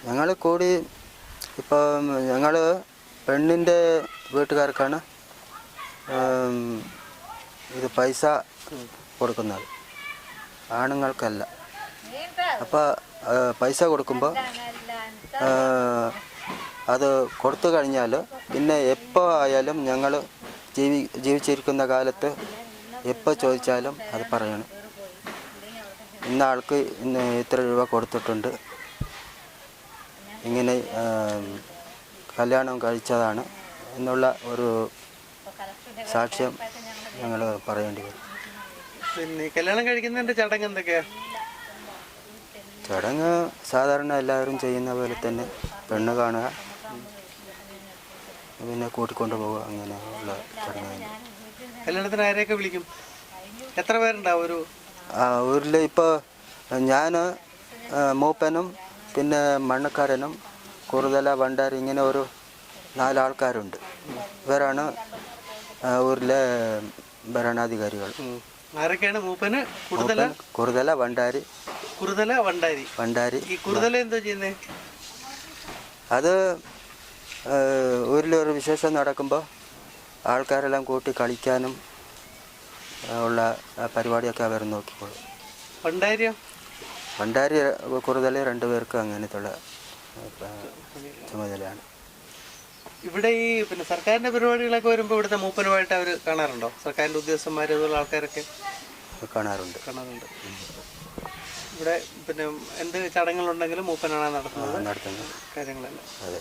ഞങ്ങൾ കൂടി ഇപ്പം ഞങ്ങൾ പെണ്ണിൻ്റെ വീട്ടുകാർക്കാണ് ഇത് പൈസ കൊടുക്കുന്നത്, ആണുങ്ങൾക്കല്ല. അപ്പോൾ പൈസ കൊടുക്കുമ്പോൾ അത് കൊടുത്തു കഴിഞ്ഞാൽ പിന്നെ എപ്പോൾ ആയാലും ഞങ്ങൾ ജീവിച്ചിരിക്കുന്ന കാലത്ത് എപ്പോൾ ചോദിച്ചാലും അത് പറയണം. ഇന്ന ആൾക്ക് ഇന്ന് ഇത്ര രൂപ കൊടുത്തിട്ടുണ്ട്, ഇങ്ങനെ കല്യാണം കഴിച്ചതാണ് എന്നുള്ള ഒരു സാക്ഷ്യം ഞങ്ങൾ പറയേണ്ടി വരും. പിന്നെ കല്യാണം കഴിക്കുന്നതിൻ്റെ ചടങ്ങ് എന്തൊക്കെയാ? ചടങ്ങ് സാധാരണ എല്ലാവരും ചെയ്യുന്ന പോലെ തന്നെ പെണ്ണ് കാണുക, പിന്നെ കൂട്ടിക്കൊണ്ടു പോവുക, അങ്ങനെയുള്ള ചടങ്ങ്. കല്യാണത്തിന് ആരെയൊക്കെ വിളിക്കും? എത്ര പേരുണ്ടാവും ഒരു ഊരിൽ? ഇപ്പോൾ ഞാൻ, മൂപ്പനും പിന്നെ മണ്ണക്കാരനും കുറുതല ഭണ്ഡാരി, ഇങ്ങനെ ഒരു 4 ആൾക്കാരുണ്ട്. ഇവരാണ് ഊരിലെ ഭരണാധികാരികൾ. ആരൊക്കെയാണ്? മൂപ്പന്, കുറുതല ഭണ്ഡാരി. ഭണ്ഡാരി. ഈ കുറുതല എന്തോ ചെയ്യുന്നേ? അത് ഊരിലൊരു വിശേഷം നടക്കുമ്പോൾ ആൾക്കാരെല്ലാം കൂട്ടി കളിക്കാനും ഉള്ള പരിപാടിയൊക്കെ അവർ നോക്കിക്കോളും. ഭണ്ഡാരി കുറുതല 2 പേർക്ക് അങ്ങനത്തുള്ള ചുമതലയാണ്. ഇവിടെ ഈ പിന്നെ സർക്കാരിൻ്റെ പരിപാടികളൊക്കെ വരുമ്പോൾ ഇവിടുത്തെ മൂപ്പനുമായിട്ട് അവർ കാണാറുണ്ടോ? സർക്കാരിൻ്റെ ഉദ്യോഗസ്ഥന്മാർ അതുള്ള ആൾക്കാരൊക്കെ കാണാറുണ്ട്. ഇവിടെ പിന്നെ എന്ത് ചടങ്ങുകളുണ്ടെങ്കിലും മൂപ്പനാണ് നടത്തുന്നത് കാര്യങ്ങളെല്ലാം. അതെ.